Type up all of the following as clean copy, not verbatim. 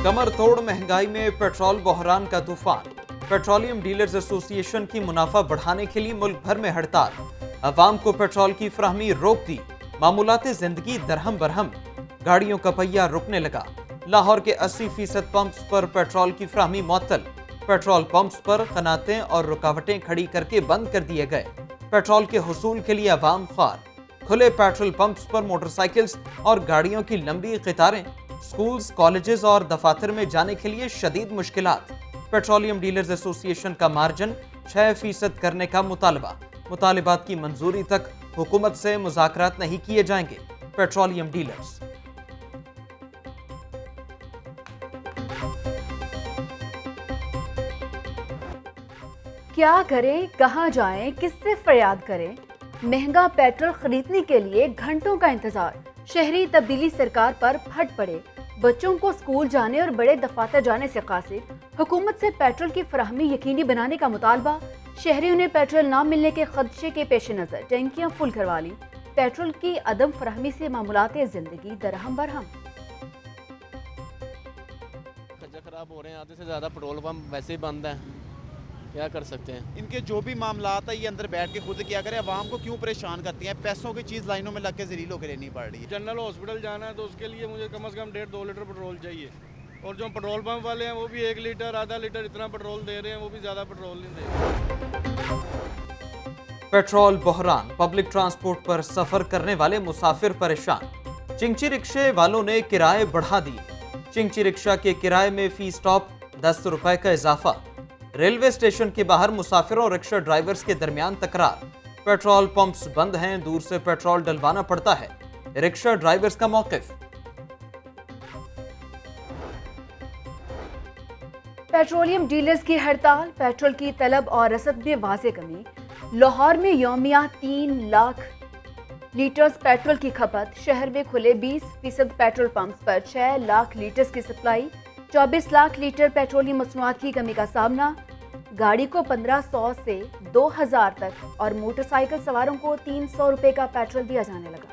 कमर तोड़ महंगाई में पेट्रोल बहरान का तूफान। पेट्रोलियम डीलर्स एसोसिएशन की मुनाफा बढ़ाने के लिए मुल्क भर में हड़ताल। अवाम को पेट्रोल की फराहमी रोक दी। मामूलाते जिंदगी दरहम बरहम। गाड़ियों का पहिया रुकने लगा। लाहौर के 80% पंप्स पर पेट्रोल की फराहमी मुअत्तल। पेट्रोल पंप्स पर कनातें और रुकावटें खड़ी करके बंद कर दिए गए। पेट्रोल के हुसूल के लिए अवाम ख्वार। खुले पेट्रोल पंप्स पर मोटरसाइकिल्स और गाड़ियों की लंबी कतारें। स्कूल्स, कॉलेजेस और दफातर में जाने के लिए शदीद मुश्किलात। पेट्रोलियम डीलर्स एसोसिएशन का मार्जिन 6% करने का मुतालबा। मुतालिबात की मंजूरी तक हुकूमत से मुज़ाकरात नहीं किए जाएंगे। पेट्रोलियम डीलर्स क्या करें, कहां जाएं, किससे फरियाद करें? महंगा पेट्रोल खरीदने के लिए घंटों का इंतजार। शहरी तब्दीली सरकार पर फट पड़े। बच्चों को स्कूल जाने और बड़े दफातर जाने से कासिर। हुकूमत से पेट्रोल की फराहमी यकीनी बनाने का मुतालबा। शहरियों ने पेट्रोल न मिलने के खदशे के पेश नजर टैंकियां फुल करवा ली। पेट्रोल की अदम फराहमी से मामूलाते जिंदगी दरहम बरहम। खराब हो रहे हैं, आधे से ज़्यादा पेट्रोल पंप वैसे ही बंद है, क्या कर सकते हैं। इनके जो भी मामलात है ये अंदर बैठ के खुद क्या करें। आवाम को क्यों परेशान करती हैं? पैसों की चीज़ लाइनों में लग के ज़लील होकर लेनी पड़ रही है। जनरल हॉस्पिटल जाना है तो उसके लिए मुझे कम से कम 1.5-2 लीटर पेट्रोल चाहिए, और जो पेट्रोल पंप वाले हैं वो भी 1 लीटर आधा लीटर इतना पेट्रोल दे रहे हैं, वो भी ज़्यादा पेट्रोल नहीं दे रहे। पेट्रोल बहरान। पब्लिक ट्रांसपोर्ट पर सफर करने वाले मुसाफिर परेशान। चिंची रिक्शे वालों ने किराए बढ़ा दिए। चिंची रिक्शा के किराए में फी स्टॉप 10 रुपए का इजाफा। रेलवे स्टेशन के बाहर मुसाफिरों और रिक्शा ड्राइवर्स के दरमियान तकरार। पेट्रोल पंप्स बंद हैं, दूर से पेट्रोल डलवाना पड़ता है। रिक्शा ड्राइवर्स का मौकिफ। पेट्रोलियम डीलर्स की हड़ताल। पेट्रोल की तलब और रसद में वाज़े कमी। लाहौर में यौमिया 3 लाख लीटर्स पेट्रोल की खपत। शहर में खुले 20% पेट्रोल पंप्स पर 6 लाख लीटर्स की सप्लाई। 24 लाख लीटर पेट्रोलियम मसनूआत की कमी का सामना। गाड़ी को 1500 से 2000 तक और मोटरसाइकिल सवारों को 300 रुपए का पेट्रोल दिया जाने लगा।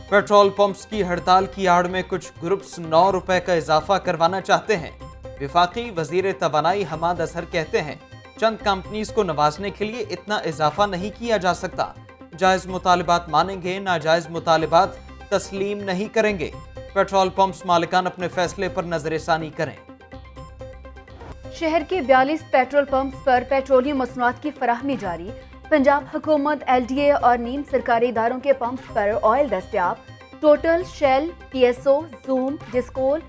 पेट्रोल पंप्स की हड़ताल की आड़ में कुछ ग्रुप्स 9 रुपए का इजाफा करवाना चाहते हैं। विफाकी वजीर तवानाई हमाद असहर कहते हैं, चंद कंपनीज को नवाजने के लिए इतना इजाफा नहीं किया जा सकता। जायज मुतालिबात मानेंगे, नाजायज मुतालिबात तस्लीम नहीं करेंगे। पेट्रोल पंप्स मालिकान अपने फैसले पर नजरसानी करें। शहर के 42 पेट्रोल पंप्स पर पेट्रोलियम मसनूआत की फराहमी जारी। पंजाब हुकूमत, LDA और नीम सरकारी इदारों के पंप्स पर ऑयल दस्तयाब। टोटल, शेल, PSO, जूम, जिस्कोल,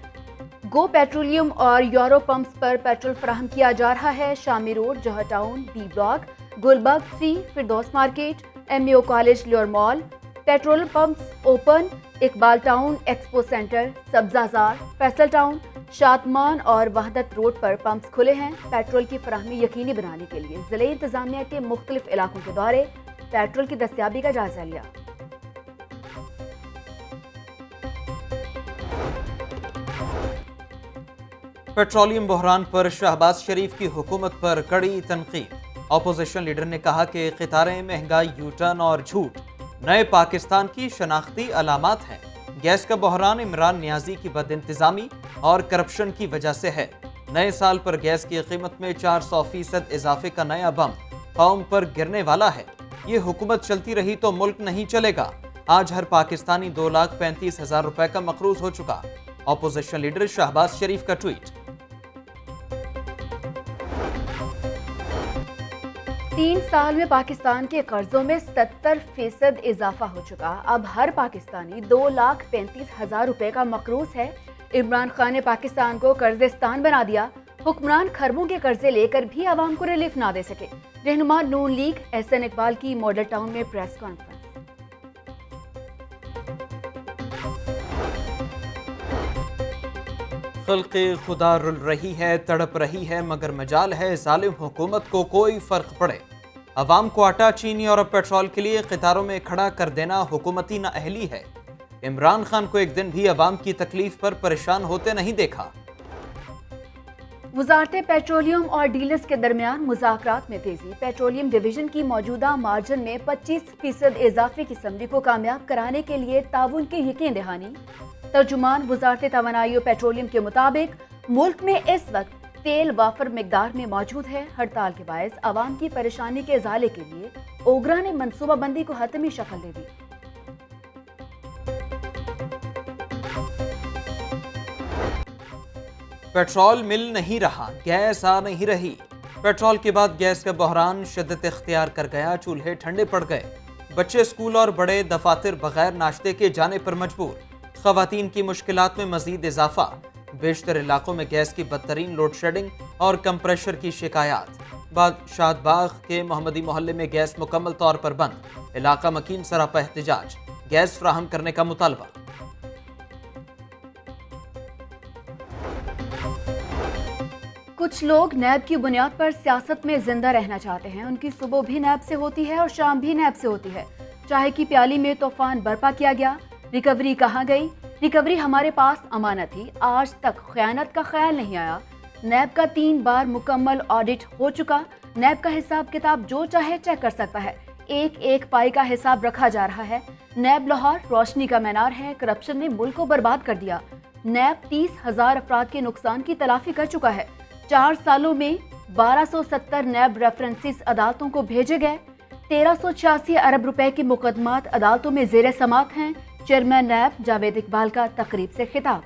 गो पेट्रोलियम और यूरो पंप्स पर पेट्रोल फराहम किया जा रहा है। Shami road, Johar town, B block, Gulberg 3, Firdous market, MAO college, lower mall. Petrol pumps open. Iqbal town, expo centre, Sabzazar, Faisal town, Shadman और वहदत रोड पर पंप्स खुले हैं। पेट्रोल की फराहमी यकीनी बनाने के लिए जिले इंतजामिया के मुख्तलिफ इलाकों के दौरे। पेट्रोल की दस्तयाबी का जायजा लिया। पेट्रोलियम बहरान पर शहबाज शरीफ की हुकूमत पर कड़ी तनकीद। अपोजिशन लीडर ने कहा कि क़तारें, महंगाई, यूटर्न और झूठ नए पाकिस्तान की शनाख्ती अलामात हैं। गैस का बहरान इमरान नियाजी की बदइंतजामी और करप्शन की वजह से है। नए साल पर गैस की कीमत में 400% इजाफे का नया बम कौम पर गिरने वाला है। ये हुकूमत चलती रही तो मुल्क नहीं चलेगा। आज हर पाकिस्तानी 2,35,000 रुपए का मकरूज हो चुका। अपोजिशन लीडर शहबाज शरीफ का ट्वीट। 3 साल में पाकिस्तान के कर्जों में 70% इजाफा हो चुका। अब हर पाकिस्तानी 2,35,000 रुपए का मकरूज है। इमरान खान ने पाकिस्तान को कर्जिस्तान बना दिया। हुक्मरान खरबों के कर्जे लेकर भी आवाम को रिलीफ ना दे सके। रहनुमा नून लीग SN इकबाल की मॉडल टाउन में प्रेस कॉन्फ्रेंस। खल्क़े खुदा रुल रही है, तड़प रही है, मगर मजाल है जालिम हुकूमत को कोई फर्क पड़े। अवाम को आटा, चीनी और पेट्रोल के लिए कतारों में खड़ा कर देना हुकूमती नाअहली है। इमरान खान को एक दिन भी अवाम की तकलीफ पर परेशान होते नहीं देखा। वजारत पेट्रोलियम और डीलर्स के दरमियान मुज़ाकरात में तेजी। पेट्रोलियम डिवीजन की मौजूदा मार्जिन में 25% इजाफे की समझी को कामयाब कराने के लिए ताउन की यकीन दहानी। तर्जुमान वजारत तवानाई और पेट्रोलियम के मुताबिक मुल्क में इस वक्त तेल वाफर मिकदार में मौजूद है। हड़ताल के बायस आवाम की परेशानी के इजाले के लिए ओगरा ने मनसूबाबंदी को हतमी शक्ल दे दी। पेट्रोल मिल नहीं रहा, गैस आ नहीं रही। पेट्रोल के बाद गैस का बहरान शिद्दत इख्तियार कर गया। चूल्हे ठंडे पड़ गए। बच्चे स्कूल और बड़े दफातर बगैर नाश्ते के जाने पर मजबूर। खवातीन की मुश्किलात में मजीद इजाफा। बेशतर इलाकों में गैस की बदतरीन लोड शेडिंग और कंप्रेशर की शिकायत। शादबाग के मोहम्मदी मोहल्ले में गैस मुकम्मल तौर पर बंद। इलाका मकीन सरापा एहतजाज। गैस फराहम करने का मुतालबा। कुछ लोग नैब की बुनियाद पर सियासत में जिंदा रहना चाहते हैं। उनकी सुबह भी नैब से होती है और शाम भी नैब से होती है। चाय की प्याली में तूफान बर्पा किया गया। रिकवरी कहाँ गई? रिकवरी हमारे पास अमानत थी। आज तक खयानत का ख्याल नहीं आया। नैब का 3 बार मुकम्मल ऑडिट हो चुका। नैब का हिसाब किताब जो चाहे चेक कर सकता है। एक एक पाई का हिसाब रखा जा रहा है। नैब लाहौर रोशनी का मीनार है। करप्शन ने मुल्क को बर्बाद कर दिया। नैब 30,000 अफराद के नुकसान की तलाफी कर चुका है। 4 सालों में 1270 नैब रेफरेंसेस अदालतों को भेजे गए। 1386 अरब रुपए के मुकदमात अदालतों में जेर समात हैं। चेयरमैन नैब जावेद इकबाल का तकरीब से खिताब।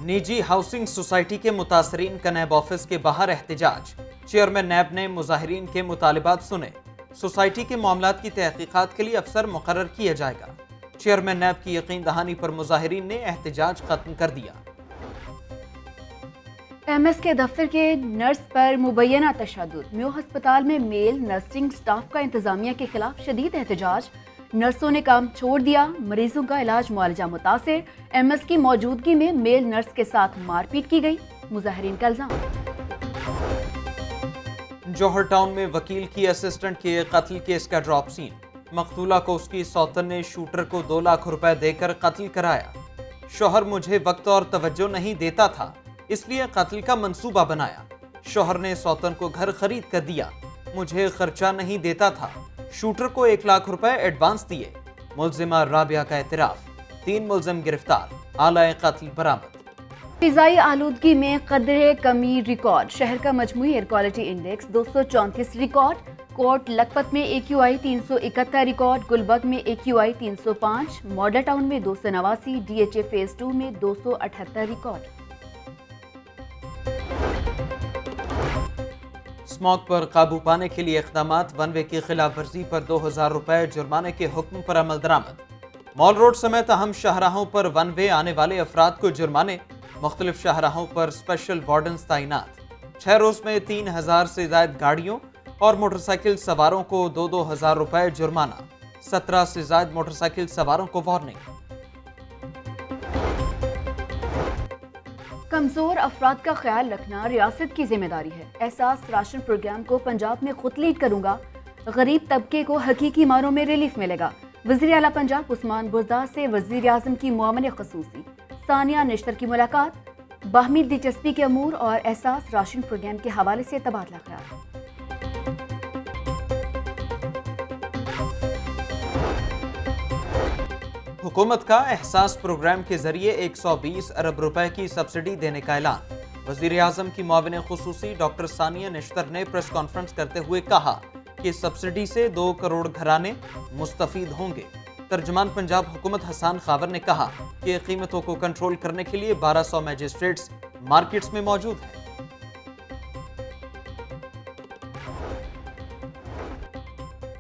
निजी हाउसिंग सोसाइटी के मुतासरीन का नैब ऑफिस के बाहर एहतजाज। चेयरमैन नैब ने मुजाहिरीन के मुतालिबात सुने। सोसाइटी के मामलात की तहकीकात के लिए अफसर मुकर्रर किया जाएगा। चेयरमैन नैब की यकीन दहानी पर मुजाहिरीन ने एहतजाज खत्म कर दिया। एमएस के दफ्तर के नर्स पर मुबैना तशद्दुद। म्यो अस्पताल में मेल नर्सिंग स्टाफ का इंतजामिया के खिलाफ शदीद एहतजाज। नर्सों ने काम छोड़ दिया। मरीजों का इलाज मुआलजा मुतासिर। एमएस की मौजूदगी में मेल नर्स के साथ मारपीट की गई। मुजाहिरीन का इल्जाम। जौहर टाउन में वकील की असिस्टेंट के कत्ल केस का ड्रॉप सीन। मकतूला को उसकी सौतन ने शूटर को 2 लाख रुपए देकर कत्ल कराया। शोहर मुझे वक्त और तवज्जो नहीं देता था, इसलिए कत्ल का मंसूबा बनाया। शोहर ने सौतन को घर खरीद कर दिया। मुझे खर्चा नहीं देता था। शूटर को 1 लाख रुपए एडवांस दिए। मुलजिमा राबिया का एतराफ। 3 मुलजिम गिरफ्तार। आला कत्ल बरामद। फिजाई आलूदगी में कदरे कमी रिकॉर्ड। शहर का मजमूई air quality index 234 record. Kot Lakhpat में AQI 371 रिकॉर्ड। गुलबर्ग में AQI 305। मॉडल टाउन में 289। DHA फेज 2 में 278 रिकॉर्ड। स्मॉग पर काबू पाने के लिए इक़दामात। वन वे की खिलाफ वर्जी पर 2000 रुपए जुर्माने के हुक्म पर अमल दरामद। मॉल रोड समेत अहम शाहराहों पर वन वे आने वाले अफराद को जुर्माने। मुख्तलिफ शाहराहों पर स्पेशल वार्डन्स तैनात। 6 रोज में 3000 से ज्यादा गाड़ियों और मोटरसाइकिल सवारों को 2-2 हजार रुपए जुर्माना। 17 से ज्यादा मोटरसाइकिल सवारों को वार्निंग। कमजोर अफराद का ख्याल रखना रियासत की जिम्मेदारी है। एहसास राशन प्रोग्राम को पंजाब में खुद लीड करूंगा। गरीब तबके को हकीकी मानों में रिलीफ मिलेगा। वज़ीर आला पंजाब उस्मान बुज़दार से वज़ीर आज़म की मुआवन ख़ुसूसी सानिया निश्तर की मुलाकात। बाहमी दिलचस्पी के अमूर और एहसास राशन प्रोग्राम के हवाले से तबादला ख्याल। हुकूमत का एहसास प्रोग्राम के जरिए 120 अरब रुपए की सब्सिडी देने का ऐलान। वज़ीर आज़म की मुआविन ख़ुसूसी डॉक्टर सानिया निश्तर ने प्रेस कॉन्फ्रेंस करते हुए कहा कि सब्सिडी से 2 करोड़ घराने मुस्तफीद होंगे। तर्जुमान पंजाब हुकूमत हसन खावर ने कहा कि कीमतों को कंट्रोल करने के लिए 1200 मैजिस्ट्रेट्स मार्केट्स में मौजूद हैं।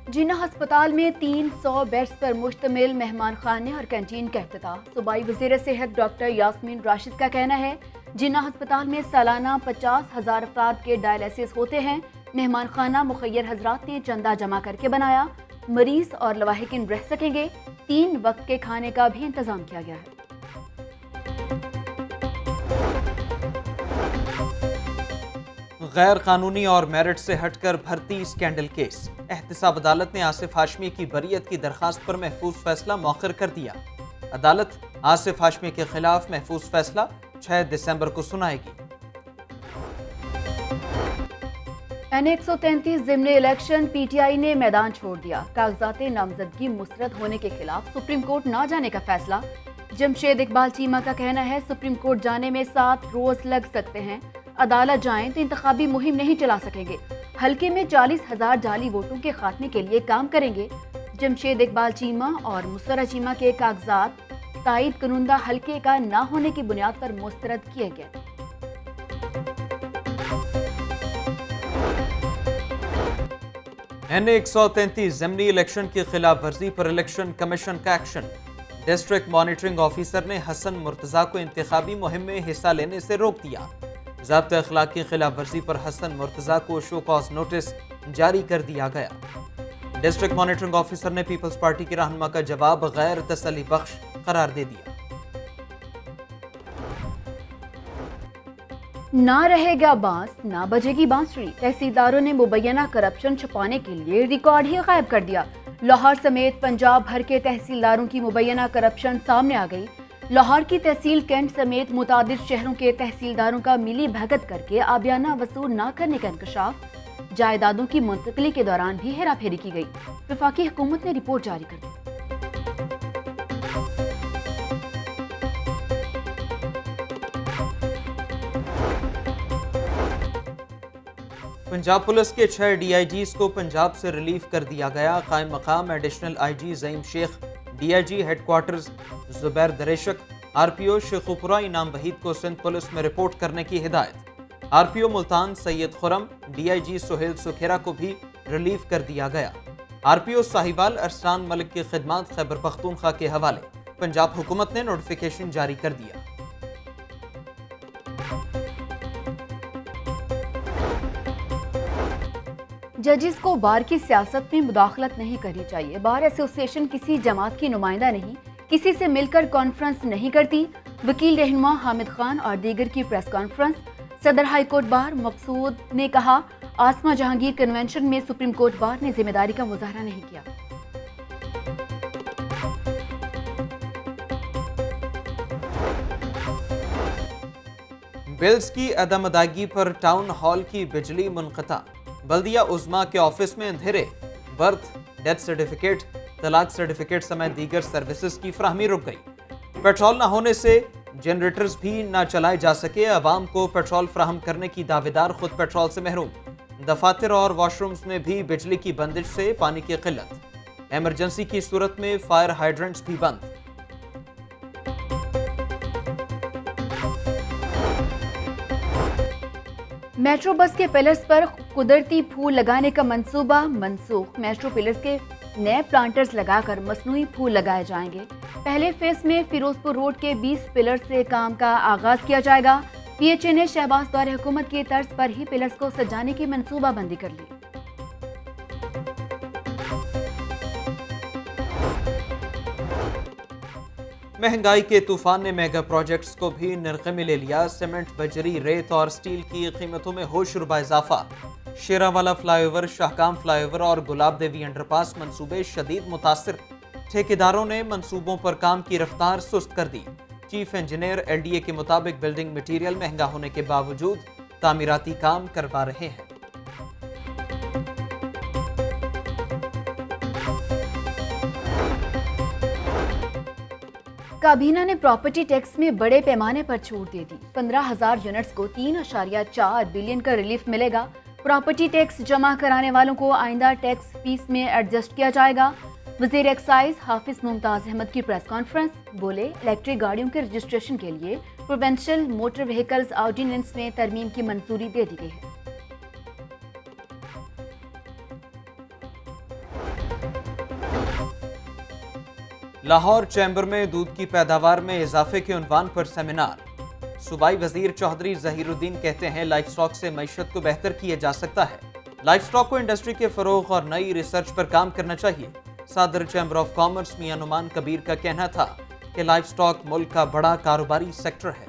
जिन्ना अस्पताल में 300 बेड्स पर मुश्तमिल मेहमान खाने और कैंटीन का इफ्तिताह। सूबाई वज़ीर सेहत डॉक्टर यास्मीन राशिद का कहना है जिन्ना अस्पताल में सालाना 50,000 अफराद के डायलिसिस होते हैं। मेहमान खाना मुखय्यर हजरात ने चंदा जमा करके बनाया। मरीज और लवाहिकीन रह सकेंगे। 3 वक्त के खाने का भी इंतजाम किया गया है। غیر قانونی اور میرٹ سے ہٹ کر بھرتی اسکینڈل کیس، احتساب عدالت نے آصف ہاشمی کی بریت کی درخواست پر محفوظ فیصلہ مؤخر کر دیا۔ عدالت آصف ہاشمی کے خلاف محفوظ فیصلہ 6 دسمبر کو سنائے گی۔ N133 ضمن الیکشن پی ٹی آئی نے میدان چھوڑ دیا، کاغذات نامزدگی مسترد ہونے کے خلاف سپریم کورٹ نہ جانے کا فیصلہ۔ جمشید اقبال چیمہ کا کہنا ہے سپریم کورٹ جانے میں 7 روز لگ سکتے ہیں، عدالت جائیں تو انتخابی مہم نہیں چلا سکیں گے، حلقے میں 40,000 جعلی ووٹوں کے خاتمے کے لیے کام کریں گے۔ جمشید اقبال چیمہ اور مسرہ چیمہ کے کاغذات تائید کنندہ حلقے کا نہ ہونے کی بنیاد پر مسترد کیے گئے۔ N133 ضمنی الیکشن کی خلاف ورزی پر الیکشن کمیشن کا ایکشن، ڈسٹرکٹ مانیٹرنگ آفیسر نے حسن مرتضیٰ کو انتخابی مہم میں حصہ لینے سے روک دیا۔ ضابطۂ اخلاق کی خلاف ورزی پر حسن مرتضیٰ کو شو کاز نوٹس جاری کر دیا گیا۔ ڈسٹرکٹ مانیٹرنگ آفیسر نے پیپلز پارٹی کے رہنما کا جواب غیر تسلی بخش قرار دے دیا۔ نہ رہے گا بانس نہ بجے گی بانسری، تحصیلداروں نے مبینہ کرپشن چھپانے کے لیے ریکارڈ ہی غائب کر دیا۔ لاہور سمیت پنجاب بھر کے تحصیلداروں کی مبینہ کرپشن سامنے آ گئی۔ لاہور کی تحصیل کینٹ سمیت متعدد شہروں کے تحصیلداروں کا ملی بھگت کر کے عابیانہ وصول نہ کرنے کا انکشاف، جائیدادوں کی منتقلی کے دوران بھی ہیرا پھیری کی گئی۔ وفاقی حکومت نے رپورٹ جاری کر دی۔ پنجاب پولیس کے 6 ڈی آئی جیز کو پنجاب سے ریلیف کر دیا گیا۔ قائم مقام additional I G Zaeem Sheikh, D I G headquarters Zubair Dareshak, R P O Sheikhupura Inam Waheed کو سندھ پولیس میں رپورٹ کرنے کی ہدایت۔ R P O Multan Syed Khurram, D I G Sohail Sukhera کو بھی ریلیف کر دیا گیا۔ R P O Sahiwal Arsalan Malik کی خدمات خیبر پختونخوا کے حوالے۔ پنجاب حکومت نے نوٹیفیکیشن جاری کر دیا۔ ججز کو بار کی سیاست میں مداخلت نہیں کرنی چاہیے۔ بار ایسوسی ایشن کسی جماعت کی نمائندہ نہیں، کسی سے مل کر کانفرنس نہیں کرتی۔ وکیل رہنما حامد خان اور دیگر کی پریس کانفرنس۔ صدر ہائی کورٹ بار مقصود نے کہا آسما جہانگیر کنونشن میں سپریم کورٹ بار نے ذمہ داری کا مظاہرہ نہیں کیا۔ بلز کی عدم ادائیگی پر ٹاؤن ہال کی بجلی منقطع، بلدیہ عظمیٰ کے آفس میں اندھیرے، برتھ، ڈیتھ سرٹیفکیٹ، طلاق سرٹیفکیٹ سمیت دیگر سروسز کی فراہمی رک گئی۔ پیٹرول نہ ہونے سے جنریٹرز بھی نہ چلائے جا سکے، عوام کو پیٹرول فراہم کرنے کی دعویدار خود پیٹرول سے محروم۔ دفاتر اور واش رومز میں بھی بجلی کی بندش سے پانی کی قلت، ایمرجنسی کی صورت میں فائر ہائیڈرنٹس بھی بند۔ میٹرو بس کے پلرز پر قدرتی پھول لگانے کا منصوبہ منسوخ، میٹرو پلرز کے نئے پلانٹرز لگا کر مصنوعی پھول لگائے جائیں گے۔ پہلے فیز میں فیروز پور روڈ کے 20 پلرز سے کام کا آغاز کیا جائے گا۔ پی ایچ اے نے شہباز دور حکومت کی طرز پر ہی پلرز کو سجانے کی منصوبہ بندی کر لی۔ مہنگائی کے طوفان نے میگا پروجیکٹس کو بھی نرخے میں لے لیا۔ سیمنٹ، بجری، ریت اور سٹیل کی قیمتوں میں ہوش ربا اضافہ۔ شیراوالا فلائی اوور، شاہکام فلائی اوور اور گلاب دیوی انڈر پاس منصوبے شدید متاثر، ٹھیکیداروں نے منصوبوں پر کام کی رفتار سست کر دی۔ Chief engineer L D A کے مطابق بلڈنگ مٹیریل مہنگا ہونے کے باوجود تعمیراتی کام کروا رہے ہیں۔ کابینہ نے پراپرٹی ٹیکس میں بڑے پیمانے پر چھوٹ دے دی۔ 15,000 یونٹس کو 3.4 بلین کا ریلیف ملے گا۔ پراپرٹی ٹیکس جمع کرانے والوں کو آئندہ ٹیکس فیس میں ایڈجسٹ کیا جائے گا۔ وزیر ایکسائز حافظ ممتاز احمد کی پریس کانفرنس، بولے الیکٹرک گاڑیوں کے رجسٹریشن کے لیے پروونشل موٹر وہیکلز آرڈیننس میں ترمیم کی منظوری دے دی گئی ہے۔ لاہور چیمبر میں دودھ کی پیداوار میں اضافے کے عنوان پر سیمینار۔ صوبائی وزیر چودھری ظہیر الدین کہتے ہیں لائف سٹاک سے معیشت کو بہتر کیا جا سکتا ہے۔ لائف سٹاک کو انڈسٹری کے فروغ اور نئی ریسرچ پر کام کرنا چاہیے۔ صدر چیمبر آف کامرس میاں نعمان کبیر کا کہنا تھا کہ لائف سٹاک ملک کا بڑا کاروباری سیکٹر ہے۔